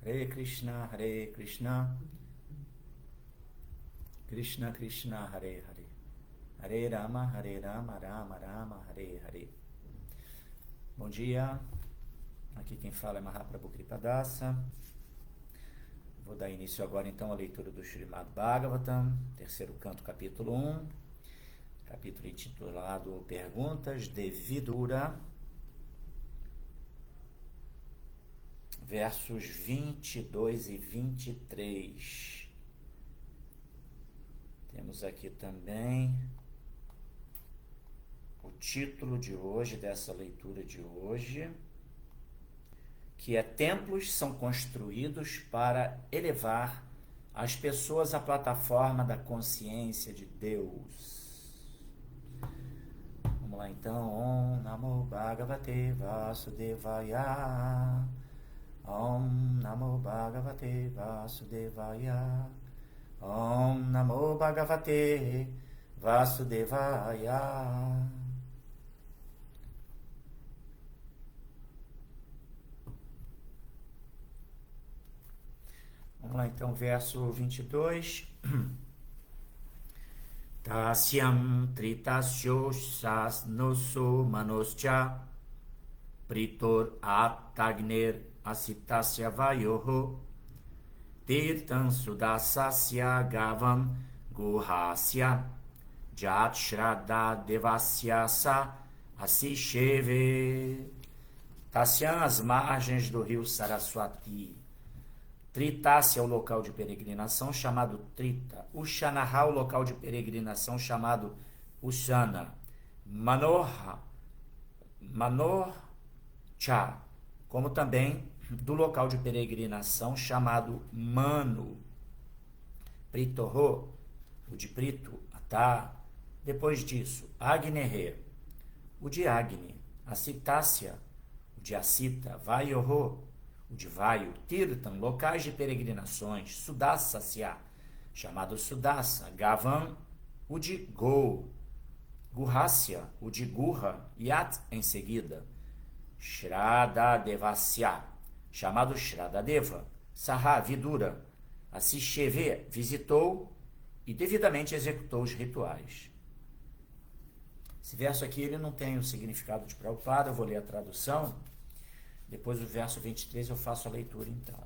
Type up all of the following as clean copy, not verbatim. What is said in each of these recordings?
Hare Krishna, Krishna Krishna, Hare Hare, Hare Rama, Rama Rama, Hare Hare. Bom dia, aqui quem fala é Mahaprabhu Kripadasa. Vou dar início agora então à leitura do Srimad Bhagavatam, terceiro canto, capítulo 1, capítulo intitulado Perguntas de Vidura, versos 22 e 23. Temos aqui também o título de hoje, dessa leitura de hoje, que é Templos são construídos para elevar as pessoas à plataforma da consciência de Deus. Vamos lá então. Om Namo Bhagavate Vasudevaya. Om Namo Bhagavate Vasudevaya. Om Namo Bhagavate Vasudevaya. Vamos lá então, verso 22. Tasyam tritasyo sasnoso manoscha pritor attagner asitasya vayoho tirtan sudasasya gavam guhasya jat shraddha devasyasa asisheve. Tasyam, as margens do rio Saraswati. Tritasya é o local de peregrinação chamado Trita. Ushanaha, o local de peregrinação chamado Ushana. Manorcha, como também do local de peregrinação chamado Mano. Pritorro, o de Prito, Atá. Depois disso, Agnehe, o de Agni. Asitasya, o de Asita. Vayoho, o de Vaio. Tirtan, locais de peregrinações. Sudasasya, chamado Sudasa. Gavan, o de Go. Guhasya, o de Gurra. Yat, em seguida. Shraddha chamado Shraddadeva. Saha, Vidura. Asisheve, visitou e devidamente executou os rituais. Esse verso aqui ele não tem o significado de Prabhupada, eu vou ler a tradução. Depois do verso 23 eu faço a leitura então.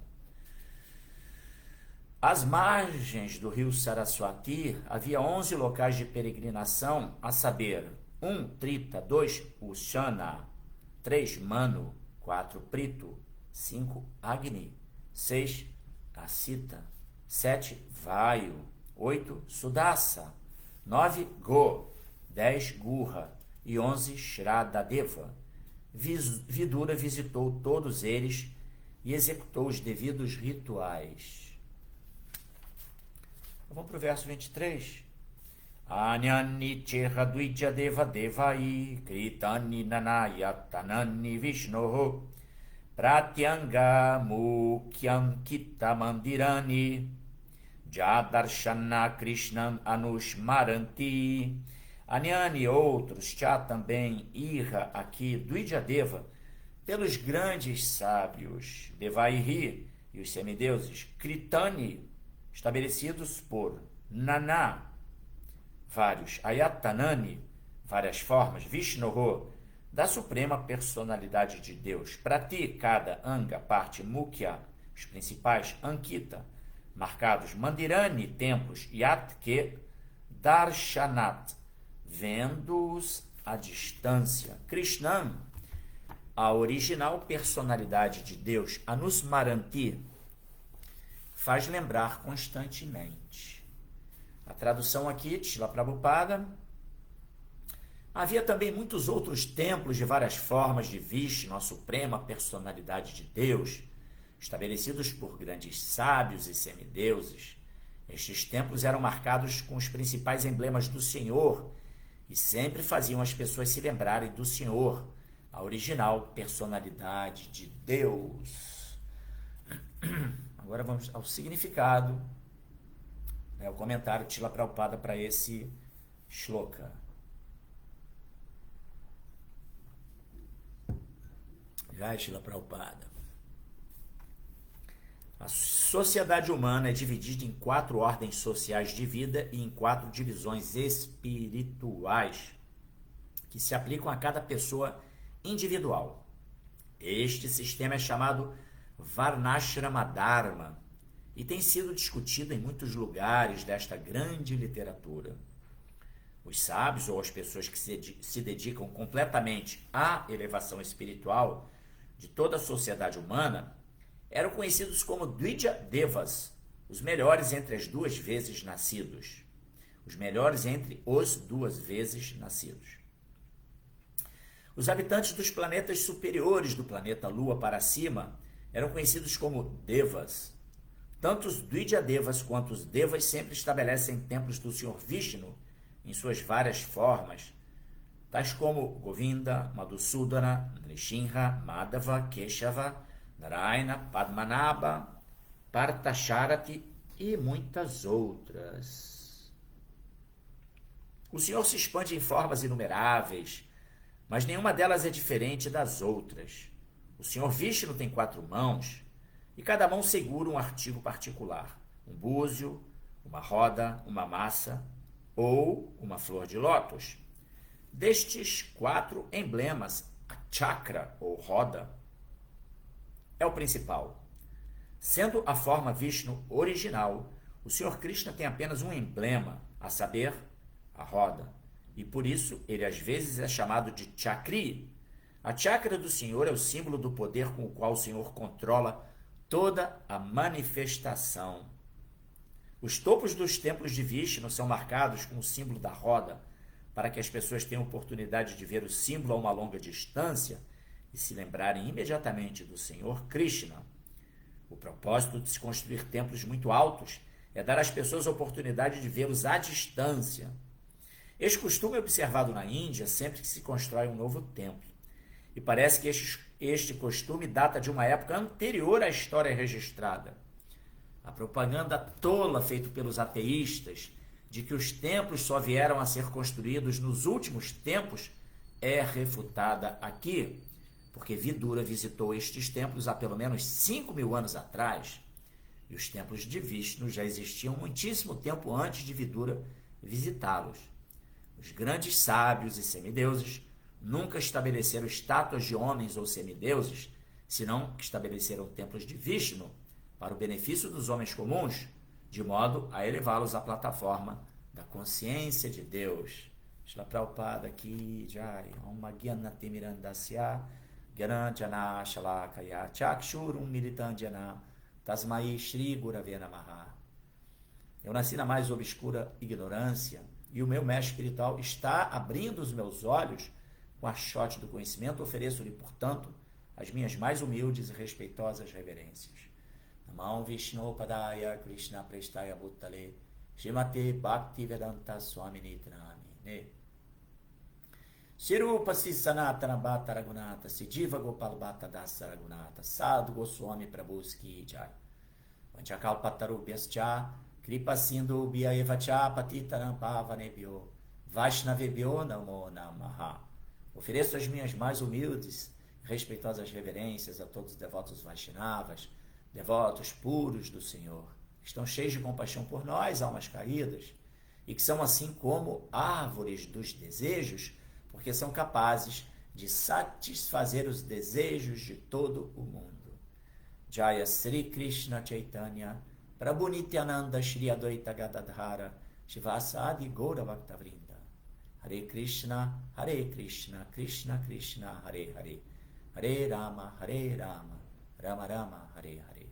Às margens do rio Saraswati havia 11 locais de peregrinação, a saber, 1. Trita, 2. Ushana, 3. Mano, 4. Prito, 5. Agni, 6. Asita, 7. Vaio, 8. Sudasa, 9. Go, 10. Gurra e 11. Shraddadeva. Vidura visitou todos eles e executou os devidos rituais. Vamos para o verso 23. Anyani chehadvija deva devai kritani nanayatanani vishnoho pratyanga mukyam kita mandirani jadarshana krishnan anushmaranti. Anyani e outros, Chá também, Ira aqui, Dvijadeva, pelos grandes sábios, Devaihi e os semideuses, Kritani, estabelecidos por Naná, vários, Ayatanani, várias formas, Vishnoho, da suprema personalidade de Deus, Prati, cada, Anga, parte, Mukya, os principais, Ankita, marcados, Mandirani, templos, Yat, que, Darshanat, vendo-os à distância. Krishnan, a original personalidade de Deus, Anusmaranti, faz lembrar constantemente. A tradução aqui, de Srila Prabhupada. Havia também muitos outros templos de várias formas de Vishnu, a suprema personalidade de Deus, estabelecidos por grandes sábios e semideuses. Estes templos eram marcados com os principais emblemas do Senhor e sempre faziam as pessoas se lembrarem do Senhor, a original personalidade de Deus. Agora vamos ao significado, o comentário de Srila Prabhupada para esse shloka. Jai Srila Prabhupada. A sociedade humana é dividida em 4 ordens sociais de vida e em 4 divisões espirituais que se aplicam a cada pessoa individual. Este sistema é chamado Varnashrama Dharma e tem sido discutido em muitos lugares desta grande literatura. Os sábios ou as pessoas que se dedicam completamente à elevação espiritual de toda a sociedade humana eram conhecidos como Dvija Devas, os melhores entre as 2 vezes nascidos. Os melhores entre os 2 vezes nascidos. Os habitantes dos planetas superiores do planeta Lua para cima eram conhecidos como Devas. Tanto os Dvija Devas quanto os Devas sempre estabelecem templos do Senhor Vishnu em suas várias formas, tais como Govinda, Madhusudana, Nrsimha, Madhava, Keshava, Narayana, Padmanabha, Parthasharati e muitas outras. O Senhor se expande em formas inumeráveis, mas nenhuma delas é diferente das outras. O Senhor Vishnu tem 4 mãos, e cada mão segura um artigo particular, um búzio, uma roda, uma massa ou uma flor de lótus. Destes 4 emblemas, a chakra ou roda é o principal. Sendo a forma Vishnu original, o Senhor Krishna tem apenas um emblema, a saber, a roda. E por isso ele às vezes é chamado de Chakri. A chakra do Senhor é o símbolo do poder com o qual o Senhor controla toda a manifestação. Os topos dos templos de Vishnu são marcados com o símbolo da roda, para que as pessoas tenham oportunidade de ver o símbolo a uma longa distância e se lembrarem imediatamente do Senhor Krishna. O propósito de se construir templos muito altos é dar às pessoas a oportunidade de vê-los à distância. Este costume é observado na Índia sempre que se constrói um novo templo. E parece que este costume data de uma época anterior à história registrada. A propaganda tola feita pelos ateístas de que os templos só vieram a ser construídos nos últimos tempos é refutada aqui, porque Vidura visitou estes templos há pelo menos 5.000 anos atrás, e os templos de Vishnu já existiam muitíssimo tempo antes de Vidura visitá-los. Os grandes sábios e semideuses nunca estabeleceram estátuas de homens ou semideuses, senão que estabeleceram templos de Vishnu para o benefício dos homens comuns, de modo a elevá-los à plataforma da consciência de Deus. Shila Prabhupada aqui, Jai, Om Gyanati Mirandasya, Gyananjana Shalakaya, Chakshurum Militandjana, Tasmai Shri Gurave Namaha. Eu nasci na mais obscura ignorância, e o meu mestre espiritual está abrindo os meus olhos com a chote do conhecimento. Ofereço-lhe, portanto, as minhas mais humildes e respeitosas reverências. Namam Vishnu Padaya Krishna Prestaya Bhuttale Shrimate Bhakti Vedanta Swamini Namine Shirupa Sanatana Bhatta Raghunatha Siddhiva Gopal Bhatta Dasa Raghunatha Sadhu Goswami Prabhuski Jai Vanchakalpatarubhyascha Kripa Sindhu Bhyaevacha Patitaram Pavanebhyo Vaishnavebhyo Namo Namaha. Ofereço as minhas mais humildes e respeitosas reverências a todos os devotos Vaishnavas, devotos puros do Senhor, que estão cheios de compaixão por nós, almas caídas, e que são assim como árvores dos desejos, porque são capazes de satisfazer os desejos de todo o mundo. Jaya Sri Krishna Chaitanya Prabhu Nityananda Shri Advaita Gadadhara Shivasadi Gaura Bhaktavrinda. Hare Krishna, Krishna Krishna, Hare Hare, Hare Rama, Rama Rama, Hare Hare.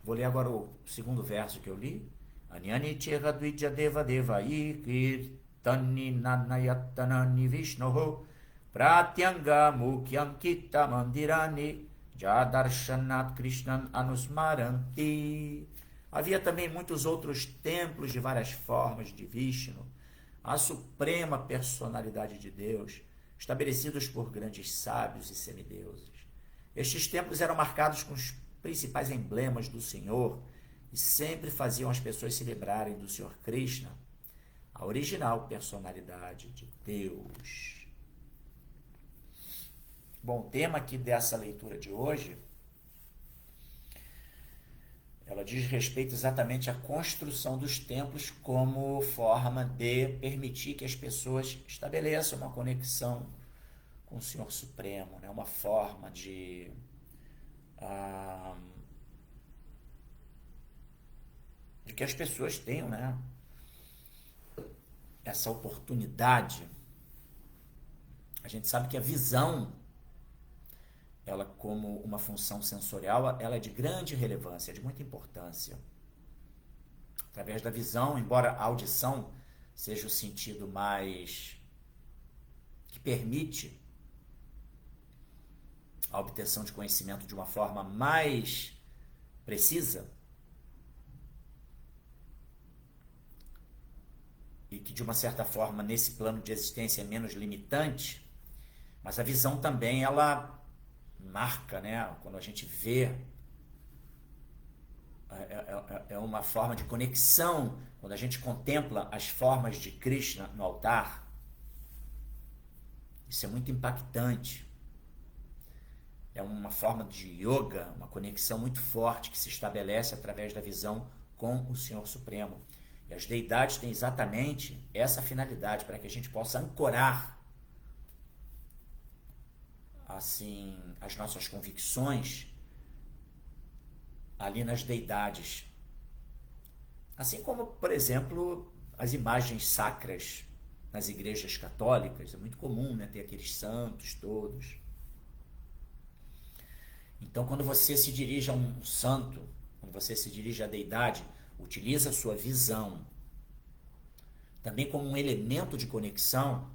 Vou ler agora o segundo verso que eu li. Anyani Chera Dvija Deva Deva Kirtani Nanayatanani Vishnoho Pratyanga Mukyam Kita Mandirani Jadarshanat Krishnan Anusmaranti. Havia também muitos outros templos de várias formas de Vishnu, a suprema personalidade de Deus, estabelecidos por grandes sábios e semideuses. Estes templos eram marcados com os principais emblemas do Senhor e sempre faziam as pessoas se lembrarem do Senhor Krishna, a original personalidade de Deus. Bom, o tema aqui dessa leitura de hoje, ela diz respeito exatamente à construção dos templos como forma de permitir que as pessoas estabeleçam uma conexão com o Senhor Supremo, né? Uma forma de que as pessoas tenham, né, essa oportunidade. A gente sabe que a visão, ela como uma função sensorial, ela é de grande relevância, de muita importância. Através da visão, embora a audição seja o sentido mais que permite a obtenção de conhecimento de uma forma mais precisa, e que de uma certa forma nesse plano de existência é menos limitante, mas a visão também ela marca, né? Quando a gente vê, é uma forma de conexão. Quando a gente contempla as formas de Krishna no altar, isso é muito impactante. É uma forma de yoga, uma conexão muito forte que se estabelece através da visão com o Senhor Supremo. E as deidades têm exatamente essa finalidade, para que a gente possa ancorar assim as nossas convicções ali nas deidades. Assim como, por exemplo, as imagens sacras nas igrejas católicas, é muito comum, né, ter aqueles santos todos. Então, quando você se dirige a um santo, quando você se dirige à deidade, utiliza a sua visão também como um elemento de conexão,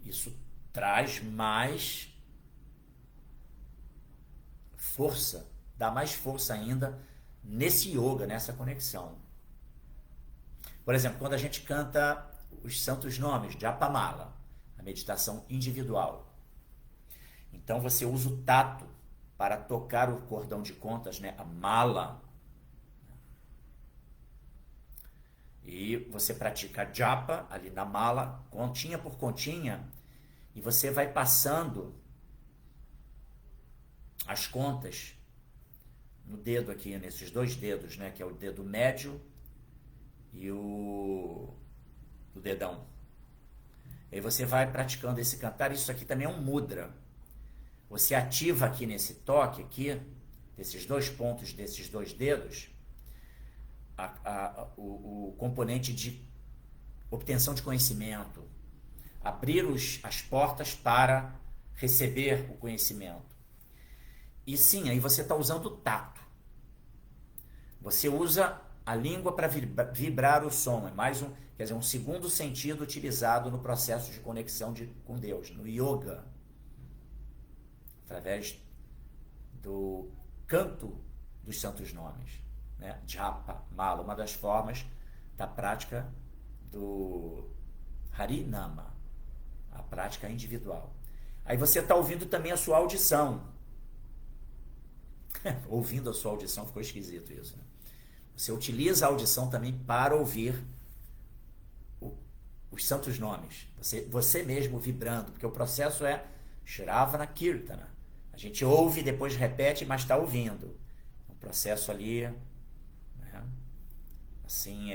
isso traz mais força, dá mais força ainda nesse yoga, nessa conexão. Por exemplo, quando a gente canta os santos nomes, Japamala, a meditação individual. Então você usa o tato para tocar o cordão de contas, né? A mala. E você pratica japa ali na mala, continha por continha, e você vai passando as contas no dedo aqui, nesses dois dedos, né? Que é o dedo médio e o dedão. Aí você vai praticando esse cantar. Isso aqui também é um mudra. Você ativa aqui nesse toque aqui, desses dois pontos, desses dois dedos, o componente de obtenção de conhecimento, abrir as portas para receber o conhecimento. E sim, aí você está usando o tato. Você usa a língua para vibrar o som. É mais um segundo sentido utilizado no processo de conexão com Deus, no yoga, através do canto dos santos nomes, né? Japa, mala, uma das formas da prática do Harinama, a prática individual. Aí você está ouvindo também a sua audição. Ouvindo a sua audição, ficou esquisito isso, né? Você utiliza a audição também para ouvir os santos nomes. Você mesmo vibrando, porque o processo é Shravana Kirtana. A gente ouve, depois repete, mas está ouvindo. Um processo ali, né? Assim,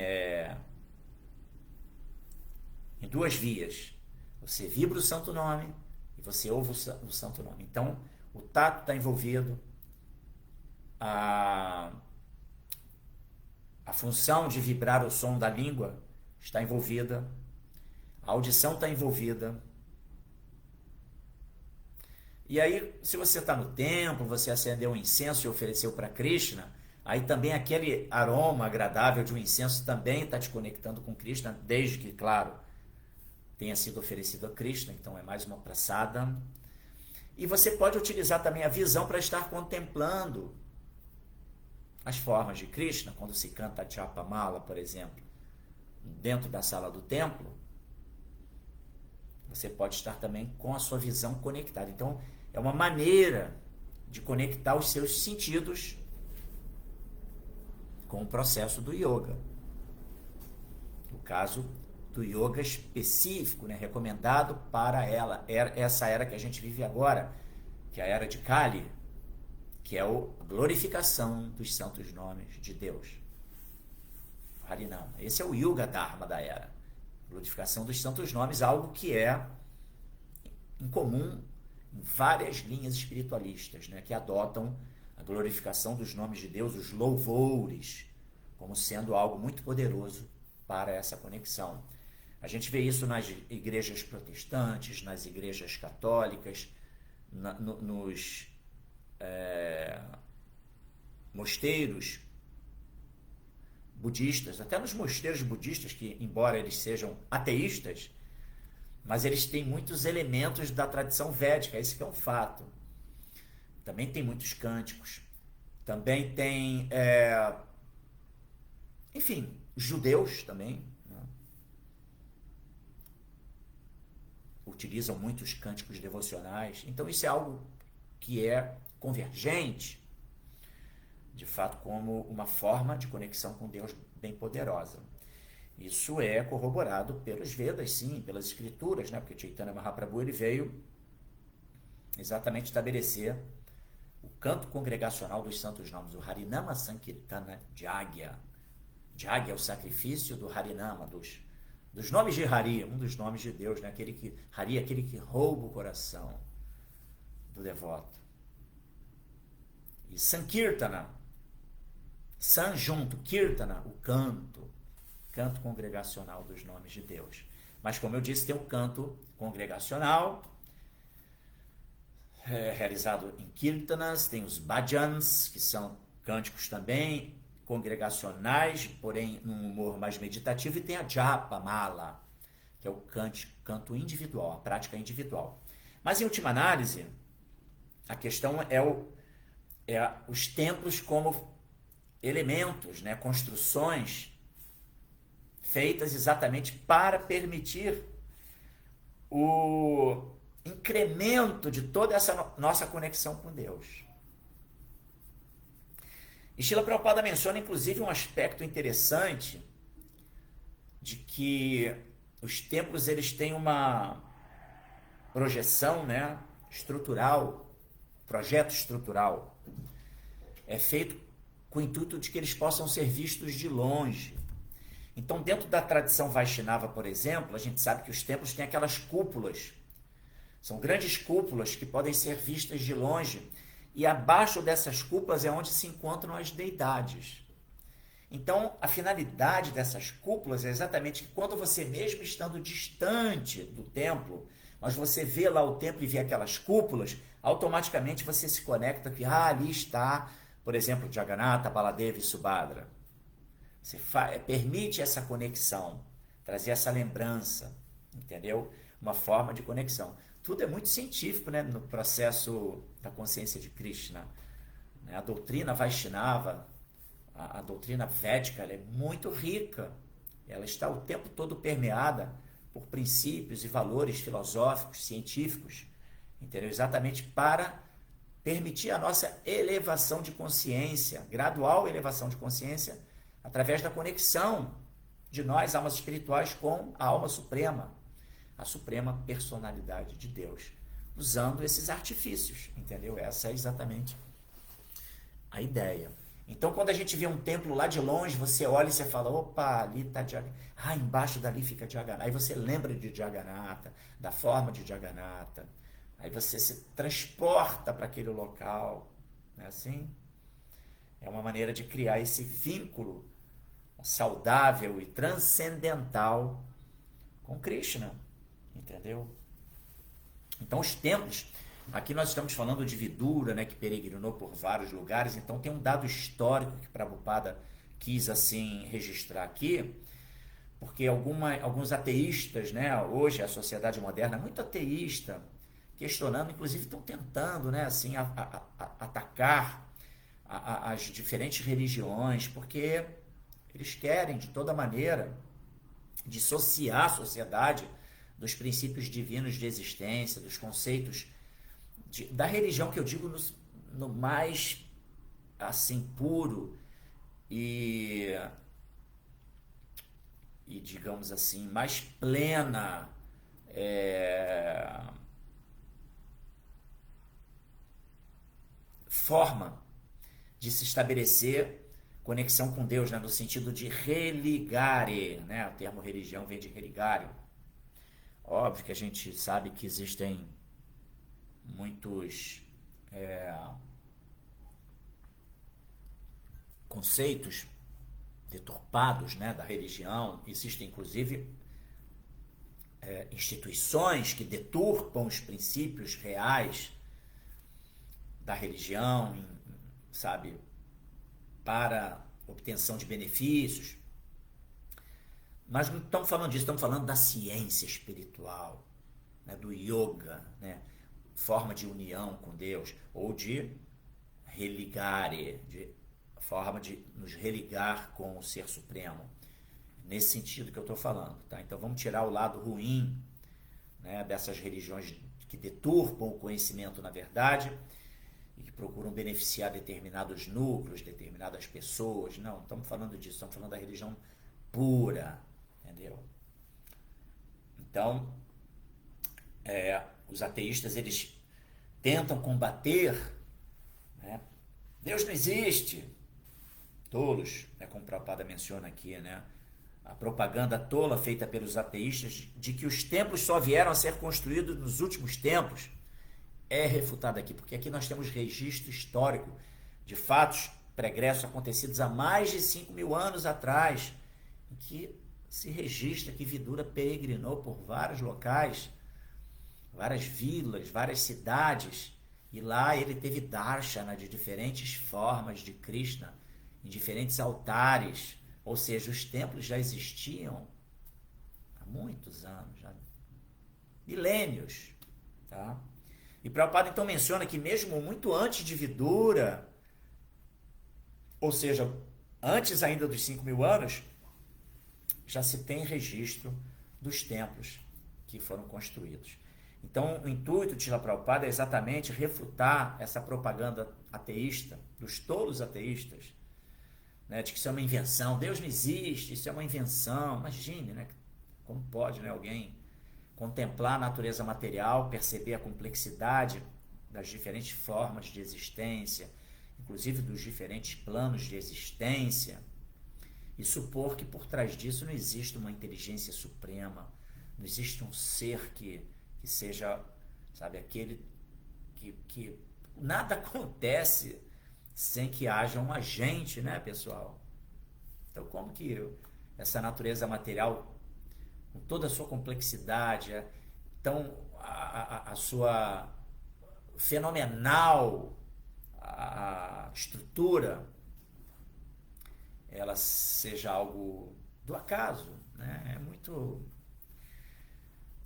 em duas vias. Você vibra o santo nome e você ouve o santo nome. Então, o tato está envolvido, a função de vibrar o som da língua está envolvida, a audição está envolvida. E aí, se você está no templo, você acendeu um incenso e ofereceu para Krishna, aí também aquele aroma agradável de um incenso também está te conectando com Krishna, desde que, claro, tenha sido oferecido a Krishna, então é mais uma prasada. E você pode utilizar também a visão para estar contemplando as formas de Krishna, quando se canta Japamala, por exemplo, dentro da sala do templo, você pode estar também com a sua visão conectada. Então, é uma maneira de conectar os seus sentidos com o processo do yoga. No caso, do yoga específico, né, recomendado para essa era que a gente vive agora, que é a era de Kali, que é a glorificação dos santos nomes de Deus. Harinama. Esse é o Yuga Dharma da era. Glorificação dos santos nomes, algo que é incomum em várias linhas espiritualistas, né, que adotam a glorificação dos nomes de Deus, os louvores, como sendo algo muito poderoso para essa conexão. A gente vê isso nas igrejas protestantes, nas igrejas católicas, nos mosteiros budistas, até nos mosteiros budistas, que embora eles sejam ateístas, mas eles têm muitos elementos da tradição védica, esse que é um fato. Também tem muitos cânticos, também tem, enfim, judeus também, né, utilizam muitos cânticos devocionais, então isso é algo que é convergente, de fato, como uma forma de conexão com Deus bem poderosa. Isso é corroborado pelos Vedas, sim, pelas escrituras, né? Porque Chaitanya Mahaprabhu ele veio exatamente estabelecer o canto congregacional dos santos nomes, o Harinama Sankirtana Jagya. Jagya é o sacrifício do Harinama, dos nomes de Hari, um dos nomes de Deus, né? Hari é aquele que rouba o coração do devoto. E Sankirtana, San junto, Kirtana, o canto congregacional dos nomes de Deus. Mas, como eu disse, tem um canto congregacional realizado em Kirtanas, tem os Bhajans, que são cânticos também congregacionais, porém num humor mais meditativo, e tem a Japa Mala, que é o canto individual, a prática individual. Mas, em última análise, a questão é os templos como elementos, né, construções feitas exatamente para permitir o incremento de toda essa nossa conexão com Deus. E Srila Prabhupada menciona, inclusive, um aspecto interessante de que os templos eles têm uma projeção, né, estrutural, projeto estrutural. É feito com o intuito de que eles possam ser vistos de longe. Então, dentro da tradição Vaishnava, por exemplo, a gente sabe que os templos têm aquelas cúpulas. São grandes cúpulas que podem ser vistas de longe. E abaixo dessas cúpulas é onde se encontram as deidades. Então, a finalidade dessas cúpulas é exatamente que quando você, mesmo estando distante do templo, mas você vê lá o templo e vê aquelas cúpulas, automaticamente você se conecta que ali está, por exemplo, Jagannatha, Baladeva e Subhadra. Você permite essa conexão, trazer essa lembrança, entendeu? Uma forma de conexão. Tudo é muito científico, né, no processo da consciência de Krishna. A doutrina Vaishnava, a doutrina védica, ela é muito rica. Ela está o tempo todo permeada por princípios e valores filosóficos, científicos, entendeu? Exatamente para permitir a nossa elevação de consciência, gradual elevação de consciência, através da conexão de nós, almas espirituais, com a alma suprema, a suprema personalidade de Deus, usando esses artifícios, entendeu? Essa é exatamente a ideia. Então, quando a gente vê um templo lá de longe, você olha e você fala, opa, ali está Jagannatha, embaixo dali fica Jagannatha. Aí você lembra de Jagannatha, da forma de Jagannatha. Aí você se transporta para aquele local, não é assim? É uma maneira de criar esse vínculo saudável e transcendental com Krishna, entendeu? Então, os templos, aqui nós estamos falando de Vidura, né, que peregrinou por vários lugares, então tem um dado histórico que Prabhupada quis assim registrar aqui, porque alguns ateístas, né, hoje a sociedade moderna é muito ateísta, questionando, inclusive estão tentando, né, assim, atacar as diferentes religiões, porque eles querem, de toda maneira, dissociar a sociedade dos princípios divinos de existência, dos conceitos da religião, que eu digo no mais assim puro e e digamos assim, mais plena forma de se estabelecer conexão com Deus, né? No sentido de religare, né? O termo religião vem de religare. Óbvio que a gente sabe que existem muitos conceitos deturpados, né, da religião. Existem, inclusive, instituições que deturpam os princípios reais da religião, sabe, para obtenção de benefícios. Mas não estamos falando disso, estamos falando da ciência espiritual, né, do yoga, né, forma de união com Deus, ou de religare, de forma de nos religar com o Ser Supremo. Nesse sentido que eu estou falando, tá? Então vamos tirar o lado ruim, né, dessas religiões que deturpam o conhecimento na verdade e que procuram beneficiar determinados núcleos, determinadas pessoas. Não estamos falando disso, estamos falando da religião pura, entendeu? Então, os ateístas, eles tentam combater, né? Deus não existe. Tolos, né, como o Prabhupada menciona aqui, né? A propaganda tola feita pelos ateístas de que os templos só vieram a ser construídos nos últimos tempos é refutada aqui, porque aqui nós temos registro histórico de fatos pregressos acontecidos há mais de 5.000 anos atrás, em que se registra que Vidura peregrinou por vários locais, várias vilas, várias cidades, e lá ele teve darshana de diferentes formas de Krishna, em diferentes altares, ou seja, os templos já existiam há muitos anos, já milênios, tá? E Prabhupada então menciona que mesmo muito antes de Vidura, ou seja, antes ainda dos 5.000 anos, já se tem registro dos templos que foram construídos. Então, o intuito de Srila Prabhupada é exatamente refutar essa propaganda ateísta, dos tolos ateístas, né, de que isso é uma invenção, Deus não existe, isso é uma invenção. Imagine, né, como pode, né, alguém contemplar a natureza material, perceber a complexidade das diferentes formas de existência, inclusive dos diferentes planos de existência, e supor que por trás disso não existe uma inteligência suprema, não existe um ser que seja, sabe, aquele que nada acontece sem que haja um agente, né, pessoal? Então, como que essa natureza material, com toda a sua complexidade, então a sua fenomenal a estrutura, ela seja algo do acaso, né? É muito...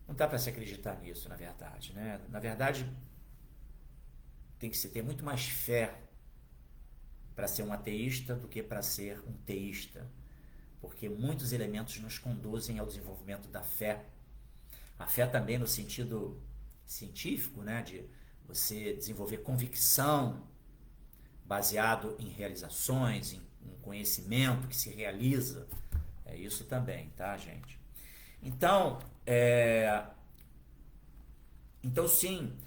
Não dá para se acreditar nisso, na verdade, né? Na verdade, tem que se ter muito mais fé para ser um ateísta do que para ser um teísta, porque muitos elementos nos conduzem ao desenvolvimento da fé. A fé também no sentido científico, né, de você desenvolver convicção baseado em realizações, em um conhecimento que se realiza. É isso também, tá, gente? Então, sim,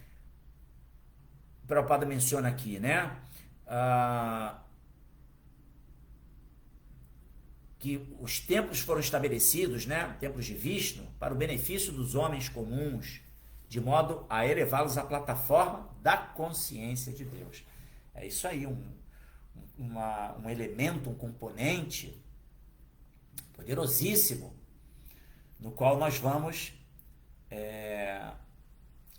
o Prabhupada menciona aqui, né, que os templos foram estabelecidos, né, templos de Vishnu, para o benefício dos homens comuns, de modo a elevá-los à plataforma da consciência de Deus. É isso aí, um elemento, um componente poderosíssimo, no qual nós vamos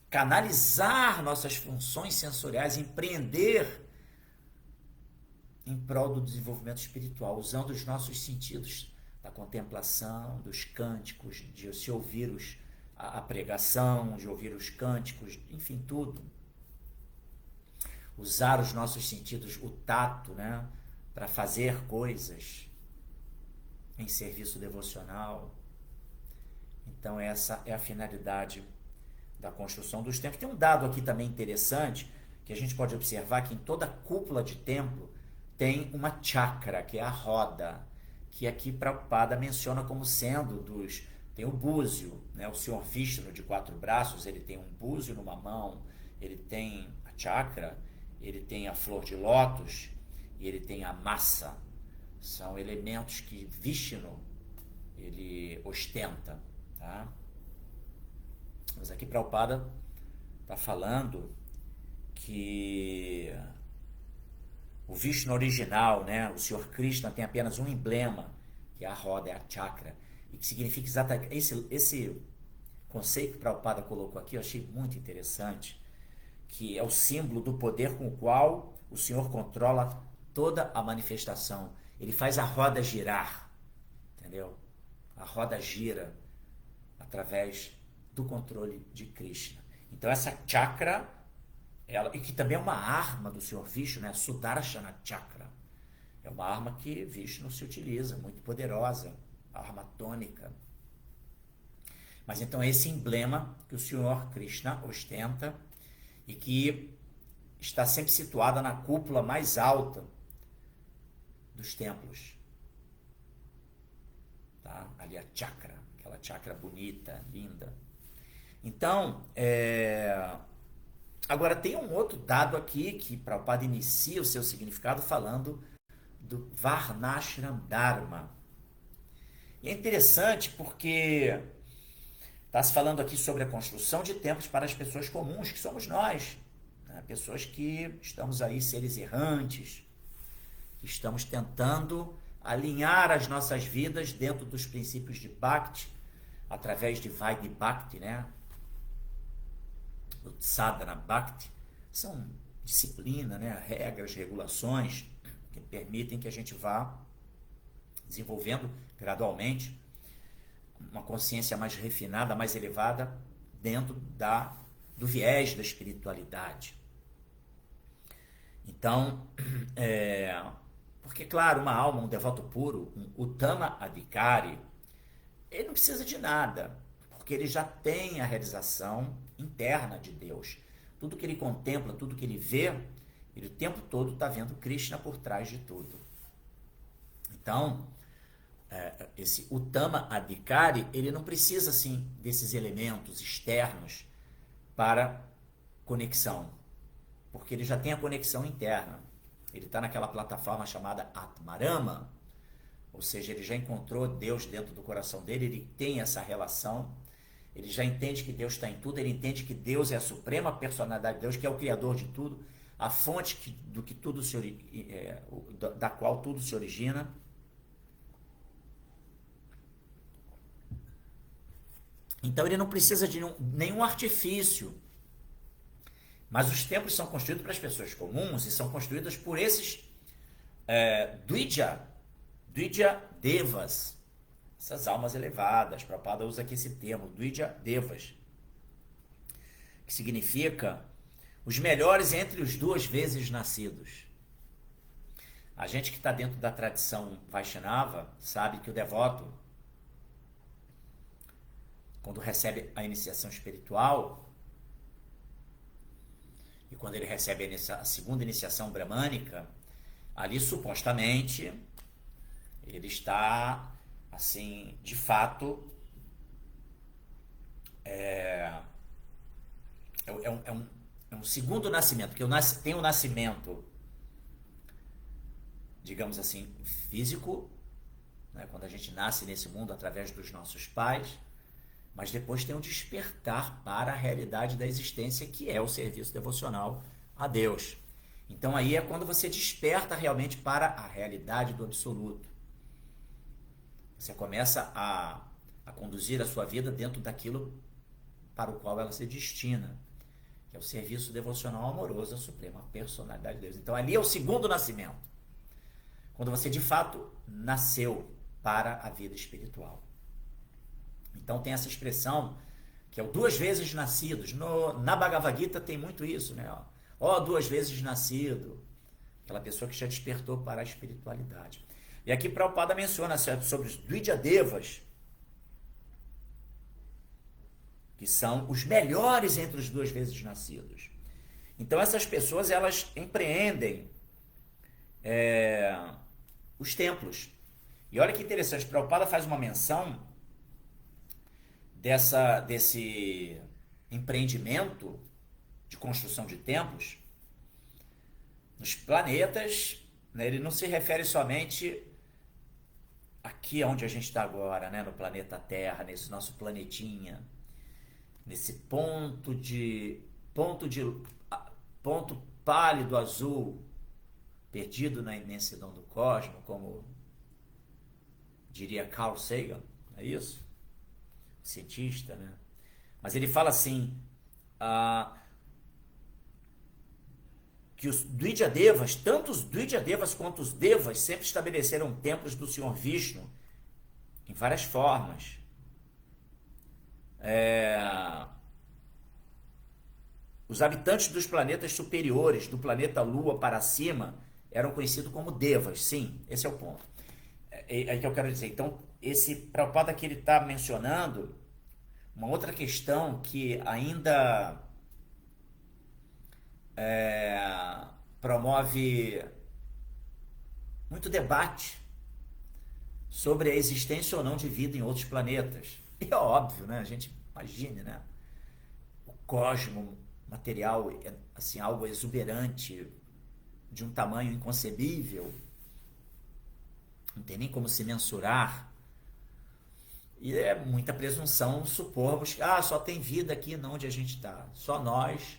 canalizar nossas funções sensoriais, empreender em prol do desenvolvimento espiritual, usando os nossos sentidos da contemplação, dos cânticos, de se ouvir a pregação, de ouvir os cânticos, enfim, tudo. Usar os nossos sentidos, o tato, né, para fazer coisas em serviço devocional. Então, essa é a finalidade da construção dos templos. Tem um dado aqui também interessante, que a gente pode observar que em toda cúpula de templo tem uma chakra, que é a roda. que aqui Prabhupada menciona como sendo dos... Tem o búzio, né? O Senhor Vishnu de 4 braços, ele tem um búzio numa mão, ele tem a chakra, ele tem a flor de lótus e ele tem a massa. São elementos que Vishnu ele ostenta, tá? Mas aqui Prabhupada está falando que o Vishnu original, né, o Senhor Krishna, tem apenas um emblema, que é a roda, é a chakra, e que significa exatamente esse conceito que Prabhupada colocou aqui. Eu achei muito interessante, que é o símbolo do poder com o qual o Senhor controla toda a manifestação. Ele faz a roda girar, entendeu? A roda gira através do controle de Krishna. Então essa chakra, e que também é uma arma do Senhor Vishnu, né? A Sudarshana Chakra. É uma arma que Vishnu se utiliza, muito poderosa, arma tônica. Mas então esse emblema que o Senhor Krishna ostenta e que está sempre situada na cúpula mais alta dos templos. Tá? Ali a chakra, aquela chakra bonita, linda. Então, agora tem um outro dado aqui que Prabhupada inicia o seu significado falando do Varnashram Dharma. E é interessante porque está se falando aqui sobre a construção de templos para as pessoas comuns, que somos nós, né? Pessoas que estamos aí, seres errantes, que estamos tentando alinhar as nossas vidas dentro dos princípios de Bhakti, através de Vaidhi Bhakti, né? Do Sadhana Bhakti. São disciplina, né? Regras, regulações que permitem que a gente vá desenvolvendo gradualmente uma consciência mais refinada, mais elevada, dentro do viés da espiritualidade. Então, porque, claro, uma alma, um devoto puro, um Uttama Adhikari, ele não precisa de nada, porque ele já tem a realização interna de Deus. Tudo que ele contempla, tudo que ele vê, ele o tempo todo está vendo Krishna por trás de tudo. Então, esse Uttama Adhikari, ele não precisa, assim, desses elementos externos para conexão, porque ele já tem a conexão interna. Ele está naquela plataforma chamada Atmarama, ou seja, ele já encontrou Deus dentro do coração dele, ele tem essa relação, ele já entende que Deus está em tudo, ele entende que Deus é a suprema personalidade de Deus, que é o Criador de tudo, a fonte da qual tudo se origina. Então ele não precisa de nenhum artifício. Mas os templos são construídos para as pessoas comuns e são construídos por esses Dvija Devas, essas almas elevadas. Prabhupada usa aqui esse termo, Dvija Devas, que significa os melhores entre os 2 vezes nascidos. A gente que está dentro da tradição Vaishnava sabe que o devoto, quando recebe a iniciação espiritual, e quando ele recebe a segunda iniciação brahmânica, ali supostamente ele está, assim, de fato, é um segundo nascimento, porque tem um nascimento, digamos assim, físico, né, quando a gente nasce nesse mundo através dos nossos pais, mas depois tem um despertar para a realidade da existência, que é o serviço devocional a Deus. Então aí é quando você desperta realmente para a realidade do absoluto. Você começa a conduzir a sua vida dentro daquilo para o qual ela se destina, que é o serviço devocional amoroso à suprema personalidade de Deus. Então ali é o segundo nascimento, quando você de fato nasceu para a vida espiritual. Então tem essa expressão que é o 2 vezes nascidos. Na Bhagavad Gita tem muito isso, né? 2 vezes nascido. Aquela pessoa que já despertou para a espiritualidade. E aqui Prabhupada menciona sobre os Dvija Devas, que são os melhores entre os 2 vezes nascidos. Então essas pessoas, elas empreendem os templos. E olha que interessante, Prabhupada faz uma menção desse empreendimento de construção de templos nos planetas, né? Ele não se refere somente aqui onde a gente está agora, né? No planeta Terra, nesse nosso planetinha, nesse ponto pálido azul, perdido na imensidão do cosmos, como diria Carl Sagan, é isso? Cientista, né? Mas ele fala assim, que os Dvijadevas, tanto os Dvijadevas quanto os Devas, sempre estabeleceram templos do Senhor Vishnu em várias formas. Os habitantes dos planetas superiores, do planeta Lua para cima, eram conhecidos como Devas. Sim, esse é o ponto. É que eu quero dizer. Então, esse Prabhupada que ele está mencionando, uma outra questão que ainda promove muito debate sobre a existência ou não de vida em outros planetas. E é óbvio, né? A gente imagine, né? O cosmo material é assim, algo exuberante, de um tamanho inconcebível, não tem nem como se mensurar. E é muita presunção supormos que só tem vida aqui não onde a gente está. Só nós,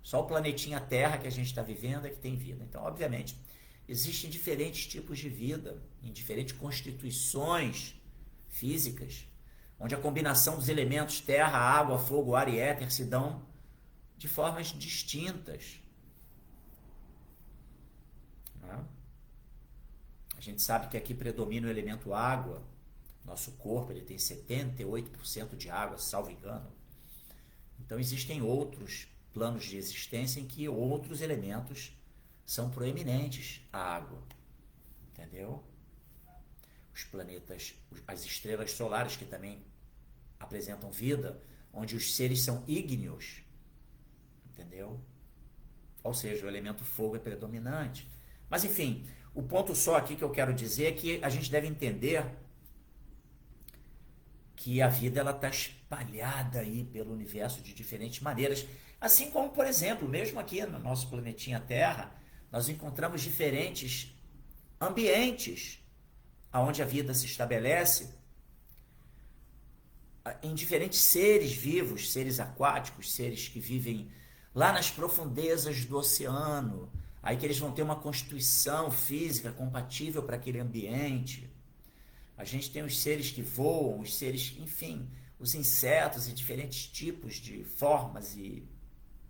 só o planetinha Terra que a gente está vivendo é que tem vida. Então, obviamente, existem diferentes tipos de vida, em diferentes constituições físicas, onde a combinação dos elementos terra, água, fogo, ar e éter se dão de formas distintas. A gente sabe que aqui predomina o elemento água. Nosso corpo ele tem 78% de água, salvo engano. Então existem outros planos de existência em que outros elementos são proeminentes à água. Entendeu? Os planetas, as estrelas solares que também apresentam vida, onde os seres são ígneos. Entendeu? Ou seja, o elemento fogo é predominante. Mas enfim, o ponto só aqui que eu quero dizer é que a gente deve entender que a vida ela está espalhada aí pelo universo de diferentes maneiras. Assim como, por exemplo, mesmo aqui no nosso planetinha Terra, nós encontramos diferentes ambientes onde a vida se estabelece em diferentes seres vivos, seres aquáticos, seres que vivem lá nas profundezas do oceano, aí que eles vão ter uma constituição física compatível para aquele ambiente. A gente tem os seres que voam, os seres, enfim, os insetos e diferentes tipos de formas, e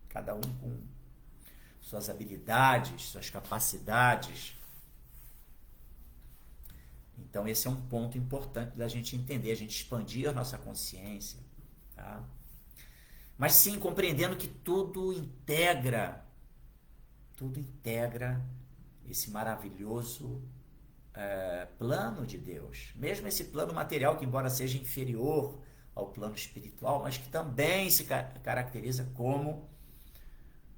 cada um com suas habilidades, suas capacidades. Então esse é um ponto importante da gente entender, a gente expandir a nossa consciência, tá? Mas sim, compreendendo que tudo integra esse maravilhoso plano de Deus. Mesmo esse plano material, que embora seja inferior ao plano espiritual, mas que também se caracteriza como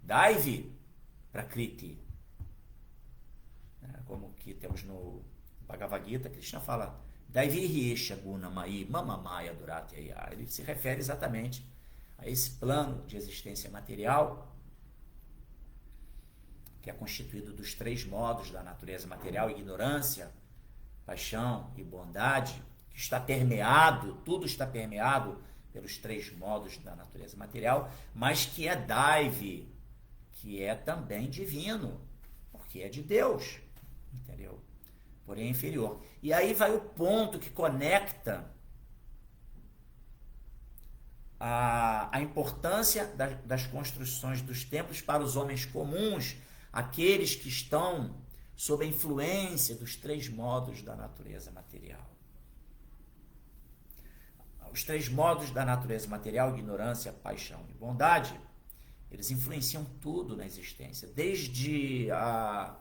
Daivi Prakriti. Como que temos no Bhagavad Gita, Krishna fala Daivi Riesha Guna Mai Mamamaya Durati Aya. Ele se refere exatamente a esse plano de existência material, que é constituído dos três modos da natureza material: ignorância, paixão e bondade, que está permeado, tudo está permeado pelos três modos da natureza material, mas que é Daivi, que é também divino, porque é de Deus, entendeu? Porém é inferior. E aí vai o ponto que conecta a importância das construções dos templos para os homens comuns, aqueles que estão sob a influência dos três modos da natureza material. Os três modos da natureza material, ignorância, paixão e bondade, eles influenciam tudo na existência, desde a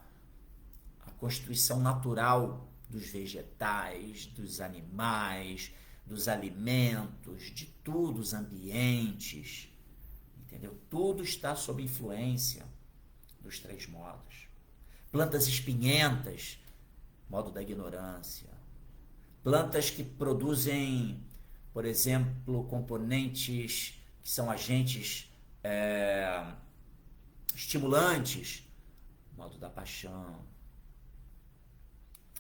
constituição natural dos vegetais, dos animais, dos alimentos, de tudo, os ambientes, entendeu? Tudo está sob influência dos três modos. Plantas espinhentas, modo da ignorância. plantas que produzem, por exemplo, componentes que são agentes estimulantes, modo da paixão.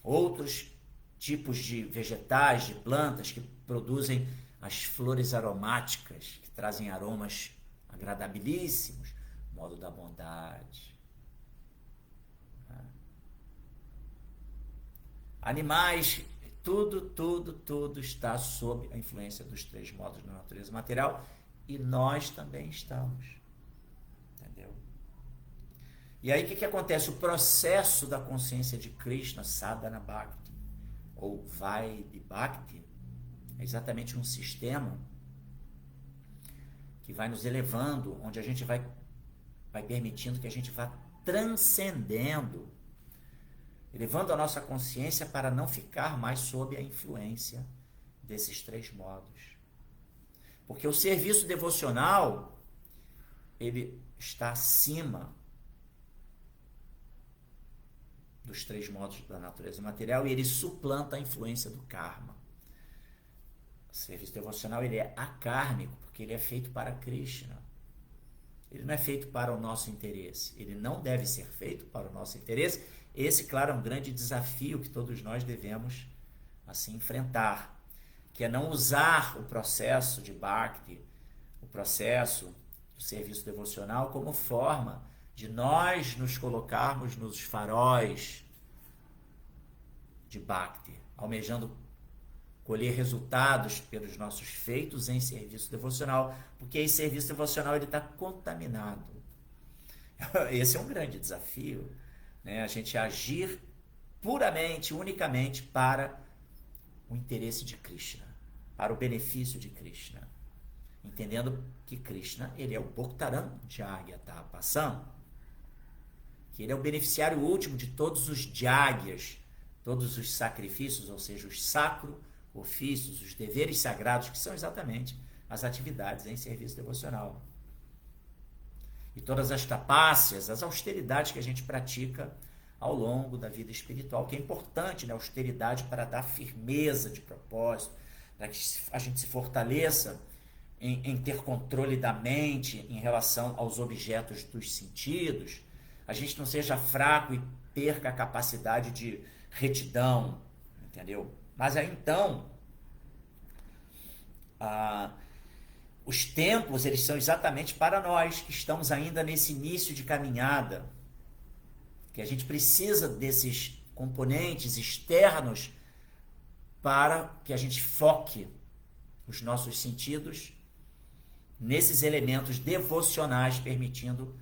Outros tipos de vegetais, de plantas que produzem as flores aromáticas, que trazem aromas agradabilíssimos, modo da bondade. Animais, tudo está sob a influência dos três modos da natureza material, e nós também estamos. Entendeu? E aí o que acontece? O processo da consciência de Krishna, Sadhana Bhakti, ou Vaidhi Bhakti, é exatamente um sistema que vai nos elevando, onde a gente vai permitindo que a gente vá transcendendo, elevando a nossa consciência para não ficar mais sob a influência desses três modos. Porque o serviço devocional, ele está acima dos três modos da natureza material e ele suplanta a influência do karma. O serviço devocional, ele é akármico, porque ele é feito para Krishna. Ele não é feito para o nosso interesse. Ele não deve ser feito para o nosso interesse. Esse, claro, é um grande desafio que todos nós devemos assim enfrentar, que é não usar o processo de Bhakti, o processo do serviço devocional como forma de nós nos colocarmos nos faróis de Bhakti, almejando colher resultados pelos nossos feitos em serviço devocional, porque esse serviço devocional ele está contaminado. Esse é um grande desafio, né? A gente agir puramente, unicamente para o interesse de Krishna, para o benefício de Krishna, entendendo que Krishna, ele é o Bhoktaram Jagyatapasam, que ele é o beneficiário último de todos os Jagyas, todos os sacrifícios, ou seja, os ofícios, os deveres sagrados, que são exatamente as atividades em serviço devocional. E todas as tapácias, as austeridades que a gente pratica ao longo da vida espiritual, que é importante, né? Austeridade para dar firmeza de propósito, para que a gente se fortaleça em ter controle da mente em relação aos objetos dos sentidos, a gente não seja fraco e perca a capacidade de retidão, entendeu? Mas aí então, os templos, eles são exatamente para nós que estamos ainda nesse início de caminhada, que a gente precisa desses componentes externos para que a gente foque os nossos sentidos nesses elementos devocionais, permitindo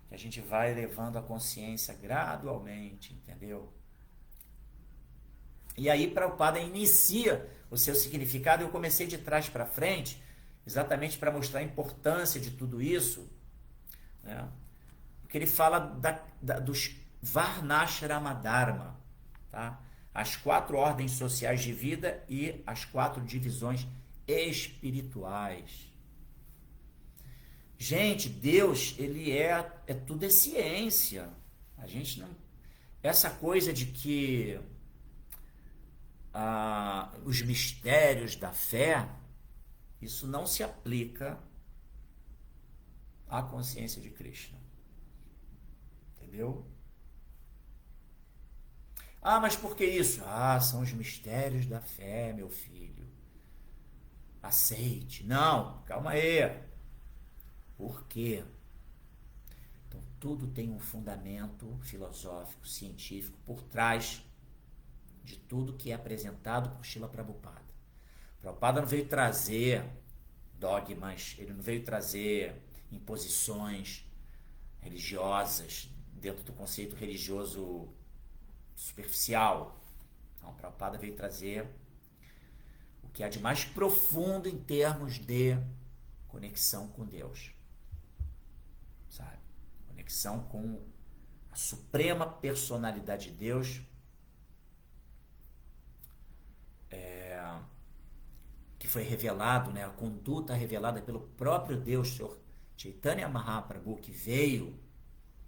que a gente vá elevando a consciência gradualmente, entendeu? E aí Prabhupada inicia o seu significado. Eu comecei de trás para frente, exatamente para mostrar a importância de tudo isso, né? Porque ele fala dos Varnashrama Dharma, tá? As 4 ordens sociais de vida e as 4 divisões espirituais. Gente, Deus, ele tudo é ciência. A gente não... Essa coisa de que os mistérios da fé, isso não se aplica à consciência de Krishna. Entendeu? Mas por que isso? São os mistérios da fé, meu filho. Aceite. Não, calma aí. Por quê? Então, tudo tem um fundamento filosófico, científico por trás de tudo que é apresentado por Srila Prabhupada. Prabhupada não veio trazer dogmas, ele não veio trazer imposições religiosas dentro do conceito religioso superficial. Não, Prabhupada veio trazer o que há de mais profundo em termos de conexão com Deus, sabe? Conexão com a suprema personalidade de Deus, que foi revelado, né? A conduta revelada pelo próprio Deus, Senhor Chaitanya Mahaprabhu, que veio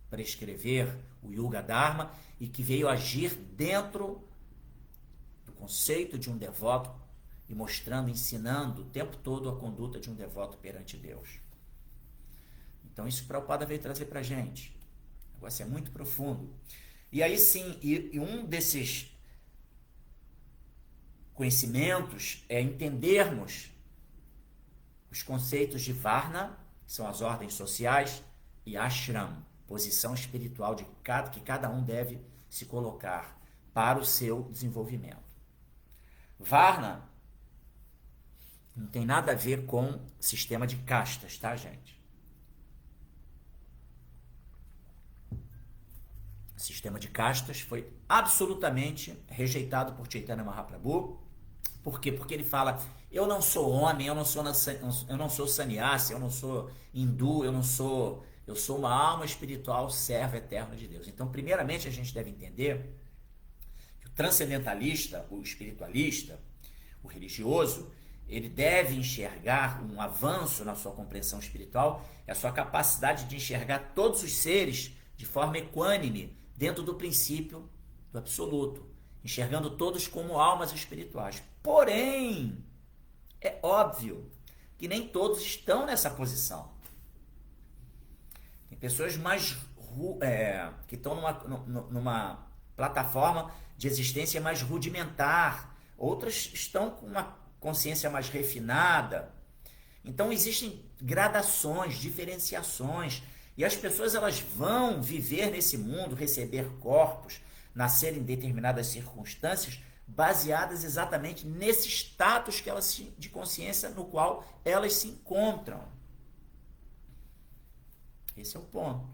prescrever o Yuga Dharma e que veio agir dentro do conceito de um devoto e mostrando, ensinando o tempo todo a conduta de um devoto perante Deus. Então isso Prabhupada veio trazer para a gente. O negócio é muito profundo. E aí sim, e um desses conhecimentos é entendermos os conceitos de Varna, que são as ordens sociais, e Ashram, posição espiritual que cada um deve se colocar para o seu desenvolvimento. Varna não tem nada a ver com sistema de castas, tá, gente? O sistema de castas foi absolutamente rejeitado por Chaitanya Mahaprabhu. Por quê? Porque ele fala, eu não sou homem, eu não sou sannyasi, eu não sou hindu, eu sou uma alma espiritual, servo eterno de Deus. Então, primeiramente, a gente deve entender que o transcendentalista, o espiritualista, o religioso, ele deve enxergar um avanço na sua compreensão espiritual, é a sua capacidade de enxergar todos os seres de forma equânime, dentro do princípio do absoluto, enxergando todos como almas espirituais. Porém, é óbvio que nem todos estão nessa posição. Tem pessoas que estão numa plataforma de existência mais rudimentar, outras estão com uma consciência mais refinada. Então existem gradações, diferenciações, e as pessoas elas vão viver nesse mundo, receber corpos, nascer em determinadas circunstâncias, baseadas exatamente nesse status que elas, de consciência no qual elas se encontram. Esse é o ponto.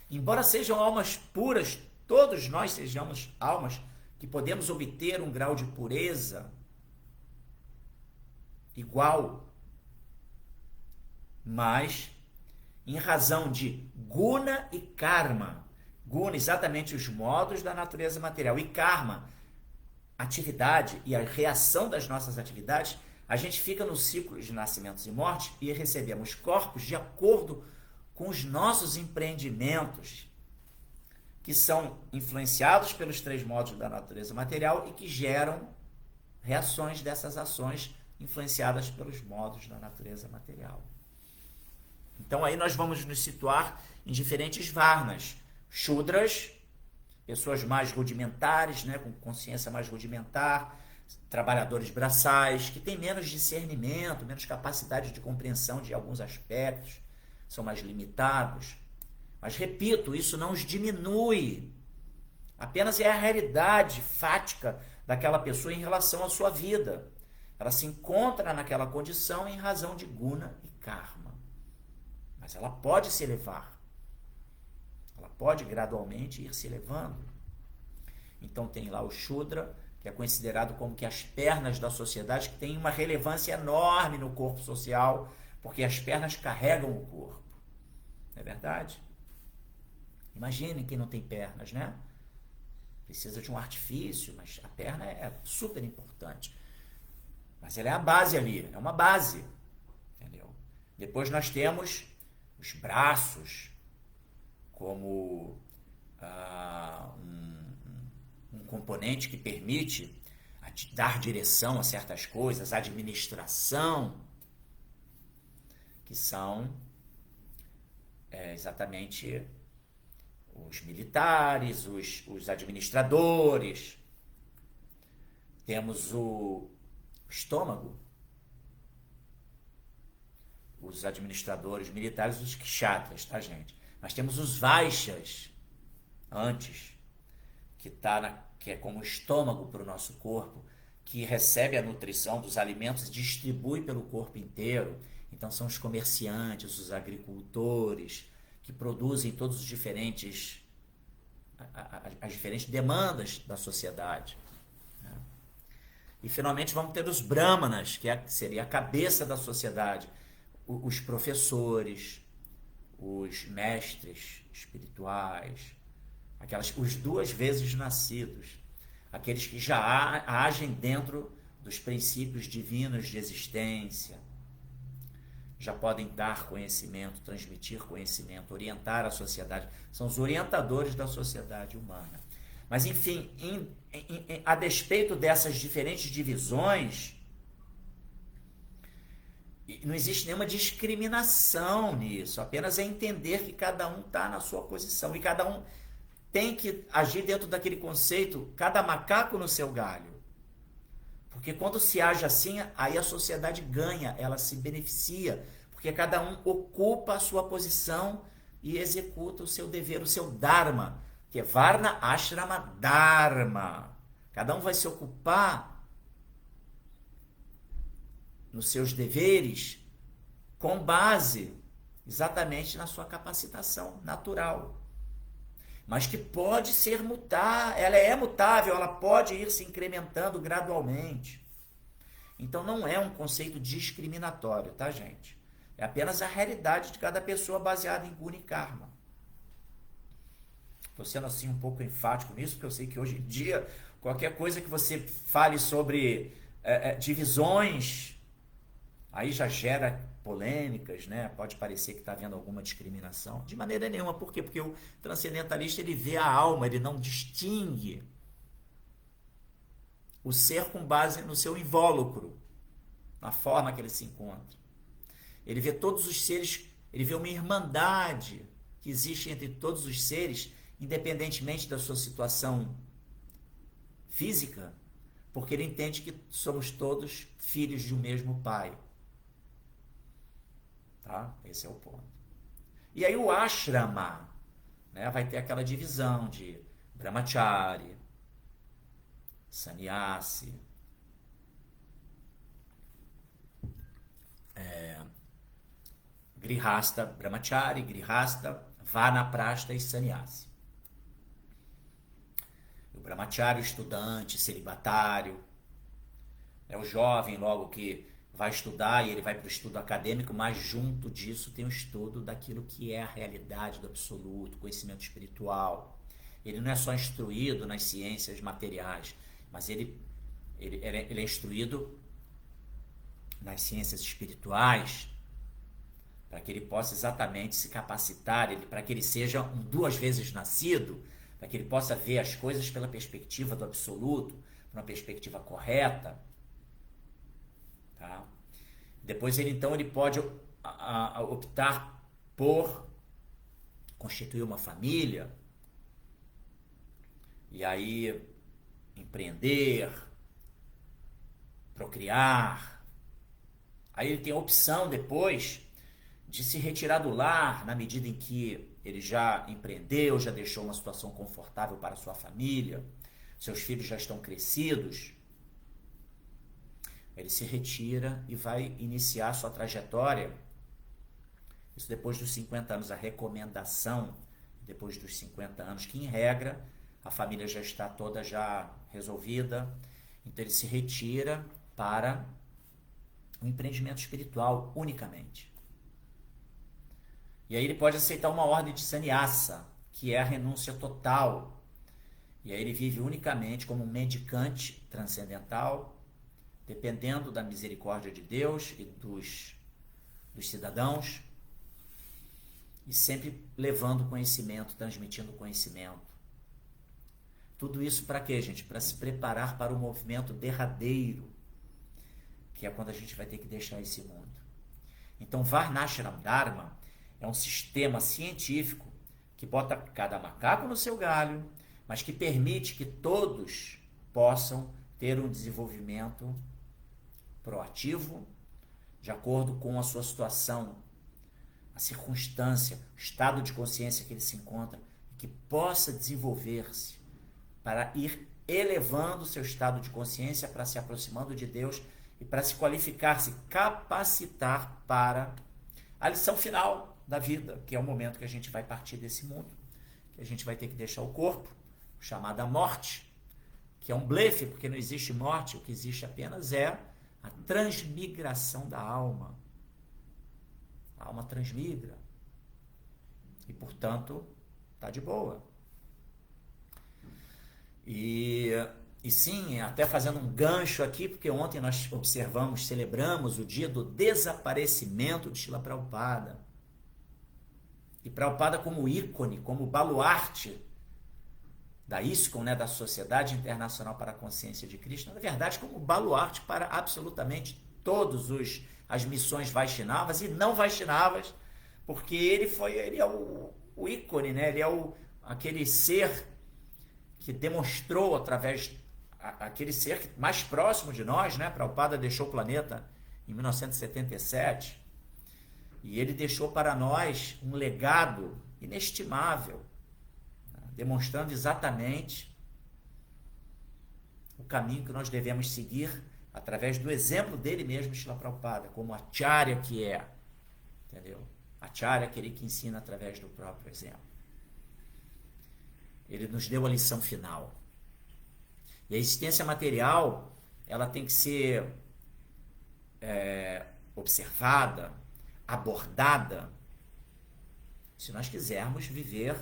Embora sejam almas puras, todos nós sejamos almas que podemos obter um grau de pureza igual, mas em razão de guna e karma. Guna, exatamente os modos da natureza material, e karma, atividade e a reação das nossas atividades, a gente fica no ciclo de nascimentos e mortes e recebemos corpos de acordo com os nossos empreendimentos, que são influenciados pelos 3 modos da natureza material e que geram reações dessas ações influenciadas pelos modos da natureza material. Então aí nós vamos nos situar em diferentes varnas. Shudras, pessoas mais rudimentares, né, com consciência mais rudimentar, trabalhadores braçais, que têm menos discernimento, menos capacidade de compreensão de alguns aspectos, são mais limitados. Mas, repito, isso não os diminui. Apenas é a realidade fática daquela pessoa em relação à sua vida. Ela se encontra naquela condição em razão de guna e karma. Mas ela pode se elevar. Ela pode gradualmente ir se elevando. Então tem lá o Shudra, que é considerado como que as pernas da sociedade, que tem uma relevância enorme no corpo social, porque as pernas carregam o corpo. Não é verdade? Imaginem quem não tem pernas, né? Precisa de um artifício, mas a perna é super importante. Mas ela é a base ali, é uma base. Entendeu? Depois nós temos os braços, como um componente que permite dar direção a certas coisas, administração, que são exatamente os militares, os administradores. Temos o estômago, os administradores militares, os kshatras, tá, gente? Mas temos os vaixas antes, que é como estômago para o nosso corpo, que recebe a nutrição dos alimentos e distribui pelo corpo inteiro. Então são os comerciantes, os agricultores, que produzem todos os diferentes as diferentes demandas da sociedade. Né? E finalmente vamos ter os brahmanas, que seria a cabeça da sociedade, os professores, os mestres espirituais, os 2 vezes nascidos, aqueles que já agem dentro dos princípios divinos de existência, já podem dar conhecimento, transmitir conhecimento, orientar a sociedade, são os orientadores da sociedade humana. Mas, enfim, a despeito dessas diferentes divisões, não existe nenhuma discriminação nisso, apenas é entender que cada um está na sua posição e cada um tem que agir dentro daquele conceito, cada macaco no seu galho. Porque quando se age assim, aí a sociedade ganha, ela se beneficia, porque cada um ocupa a sua posição e executa o seu dever, o seu dharma, que é Varna Ashrama Dharma. Cada um vai se ocupar nos seus deveres com base exatamente na sua capacitação natural. Mas que pode ser mutável, ela é mutável, ela pode ir se incrementando gradualmente. Então não é um conceito discriminatório, tá, gente? É apenas a realidade de cada pessoa baseada em guna e karma. Estou sendo assim um pouco enfático nisso, porque eu sei que hoje em dia, qualquer coisa que você fale sobre divisões, aí já gera polêmicas, né? Pode parecer que está havendo alguma discriminação. De maneira nenhuma. Por quê? Porque o transcendentalista, ele vê a alma, ele não distingue o ser com base no seu invólucro, na forma que ele se encontra. Ele vê todos os seres, ele vê uma irmandade que existe entre todos os seres, independentemente da sua situação física, porque ele entende que somos todos filhos de um mesmo pai. Tá? Esse é o ponto. E aí o ashrama, né, vai ter aquela divisão de brahmachari, sannyasi, grihasta, brahmachari, grihasta, vanaprastha e sannyasi. O brahmachari, o estudante, celibatário, é o jovem logo que vai estudar e ele vai para o estudo acadêmico, mas junto disso tem o estudo daquilo que é a realidade do absoluto, conhecimento espiritual. Ele não é só instruído nas ciências materiais, mas ele é instruído nas ciências espirituais para que ele possa exatamente se capacitar, para que ele seja um 2 vezes nascido, para que ele possa ver as coisas pela perspectiva do absoluto, uma perspectiva correta. Tá? Depois ele pode optar por constituir uma família e aí empreender, procriar. Aí ele tem a opção depois de se retirar do lar na medida em que ele já empreendeu, já deixou uma situação confortável para sua família, seus filhos já estão crescidos. Ele se retira e vai iniciar sua trajetória. Isso depois dos 50 anos, a recomendação, depois dos 50 anos, que em regra a família já está toda já resolvida. Então ele se retira para o empreendimento espiritual unicamente. E aí ele pode aceitar uma ordem de sannyasa, que é a renúncia total. E aí ele vive unicamente como um mendicante transcendental, dependendo da misericórdia de Deus e dos cidadãos, e sempre levando conhecimento, transmitindo conhecimento. Tudo isso para quê, gente? Para se preparar para o movimento derradeiro, que é quando a gente vai ter que deixar esse mundo. Então, Varnashram Dharma é um sistema científico que bota cada macaco no seu galho, mas que permite que todos possam ter um desenvolvimento proativo, de acordo com a sua situação, a circunstância, o estado de consciência que ele se encontra, que possa desenvolver-se para ir elevando o seu estado de consciência, para se aproximando de Deus e para se qualificar, se capacitar para a lição final da vida, que é o momento que a gente vai partir desse mundo, que a gente vai ter que deixar o corpo, chamada morte, que é um blefe, porque não existe morte, o que existe apenas é a transmigração da alma. A alma transmigra. E, portanto, está de boa. E sim, até fazendo um gancho aqui, porque ontem nós celebramos o dia do desaparecimento de Srila Prabhupada. E Prabhupada como ícone, como baluarte da ISKCON, né, da Sociedade Internacional para a Consciência de Krishna, na verdade, como baluarte para absolutamente todas as missões Vaishnavas e não Vaishnavas, porque ele é o ícone, né? Ele é aquele ser que demonstrou através, aquele ser mais próximo de nós, né? Prabhupada deixou o planeta em 1977 e ele deixou para nós um legado inestimável, né? Demonstrando exatamente o caminho que nós devemos seguir através do exemplo dele mesmo, Srila Prabhupada, como acharya que é, entendeu? Acharya, aquele que ensina através do próprio exemplo. Ele nos deu a lição final. E a existência material, ela tem que ser observada, abordada, se nós quisermos viver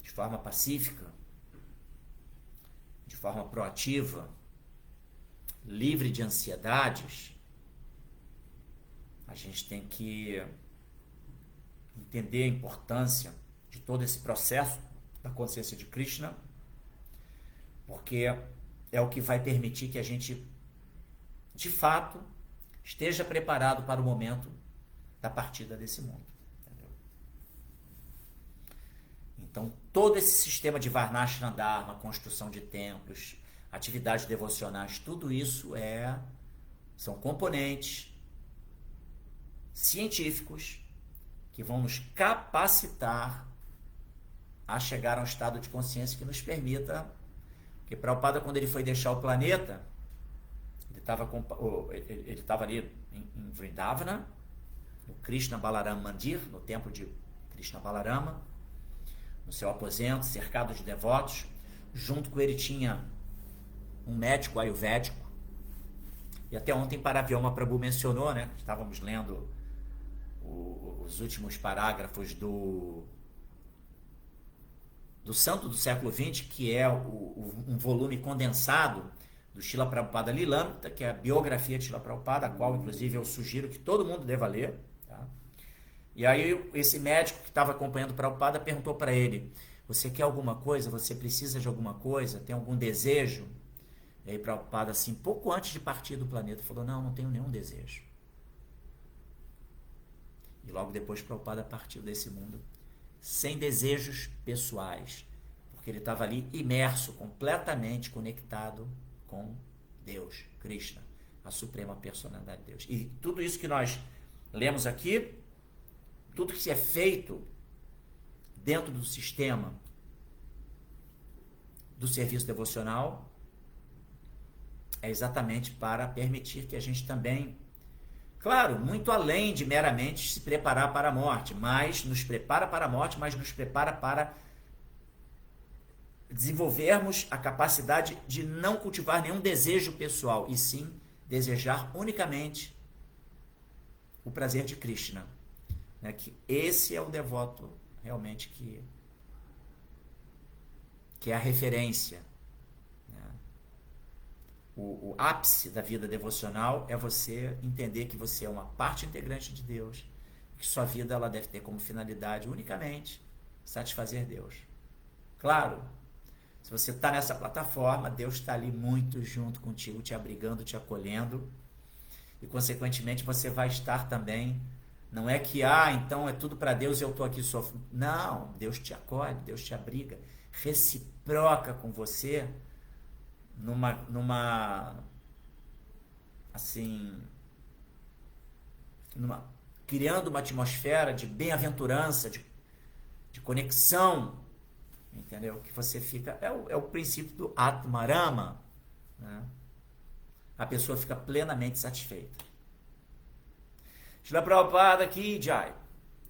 de forma pacífica, de forma proativa, livre de ansiedades. A gente tem que entender a importância de todo esse processo da consciência de Krishna, porque é o que vai permitir que a gente, de fato, esteja preparado para o momento da partida desse mundo. Entendeu? Então, todo esse sistema de Varnashrama Dharma, construção de templos, atividades devocionais, tudo isso são componentes científicos que vão nos capacitar a chegar a um estado de consciência que nos permita, porque Prabhupada, quando ele foi deixar o planeta, ele estava ali em Vrindavana, no Krishna Balarama Mandir, no templo de Krishna Balarama, no seu aposento, cercado de devotos. Junto com ele tinha um médico ayurvédico, e até ontem Paravyoma Prabhu mencionou, né? Estávamos lendo os últimos parágrafos do Santo do século XX, que é um volume condensado do Srila Prabhupada Lilamrita, que é a biografia de Srila Prabhupada, a qual inclusive eu sugiro que todo mundo deva ler. Tá? E aí esse médico que estava acompanhando Prabhupada perguntou para ele: você quer alguma coisa? Você precisa de alguma coisa? Tem algum desejo? E aí Prabhupada, assim, pouco antes de partir do planeta, falou: não tenho nenhum desejo. E logo depois Prabhupada partiu desse mundo sem desejos pessoais, porque ele estava ali imerso, completamente conectado com Deus, Krishna, a suprema personalidade de Deus. E tudo isso que nós lemos aqui, tudo que é feito dentro do sistema do serviço devocional é exatamente para permitir que a gente também, claro, muito além de meramente se preparar para a morte, mas nos prepara para a morte, mas nos prepara para desenvolvermos a capacidade de não cultivar nenhum desejo pessoal, e sim desejar unicamente o prazer de Krishna. Né? Que esse é o devoto realmente que é a referência. O ápice da vida devocional é você entender que você é uma parte integrante de Deus, que sua vida ela deve ter como finalidade unicamente satisfazer Deus. Claro, se você está nessa plataforma, Deus está ali muito junto contigo, te abrigando, te acolhendo, e consequentemente você vai estar também, não é que, então é tudo para Deus e eu estou aqui sofrendo. Não, Deus te acolhe, Deus te abriga, reciproca com você, criando uma atmosfera de bem-aventurança, de conexão, entendeu? Que você fica, é o princípio do Atmarama, né? A pessoa fica plenamente satisfeita. Srila Prabhupada aqui, Jai.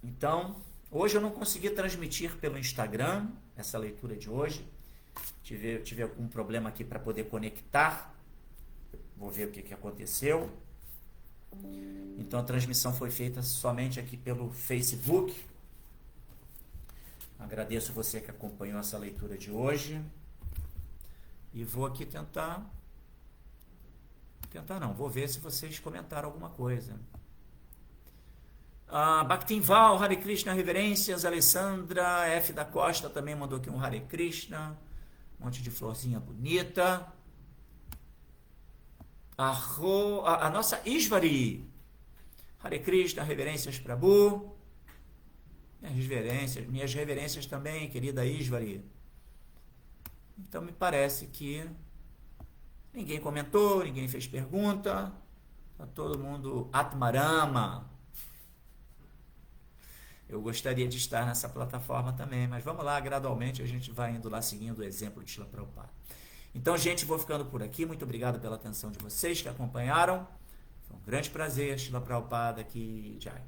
Então, hoje eu não consegui transmitir pelo Instagram essa leitura de hoje. Tive algum problema aqui para poder conectar. Vou ver o que aconteceu. Então a transmissão foi feita somente aqui pelo Facebook. Agradeço você que acompanhou essa leitura de hoje. E vou aqui vou ver se vocês comentaram alguma coisa. Bhaktinval, Hare Krishna, reverências. Alessandra F. da Costa também mandou aqui um Hare Krishna. Um monte de florzinha bonita. A nossa Isvari. Hare Krishna, reverências Prabhu. Minhas reverências também, querida Isvari. Então me parece que ninguém comentou, ninguém fez pergunta. Tá todo mundo Atmarama. Eu gostaria de estar nessa plataforma também, mas vamos lá, gradualmente a gente vai indo lá seguindo o exemplo de Srila Prabhupada. Então, gente, vou ficando por aqui. Muito obrigado pela atenção de vocês que acompanharam. Foi um grande prazer, Srila Prabhupada aqui. Jai.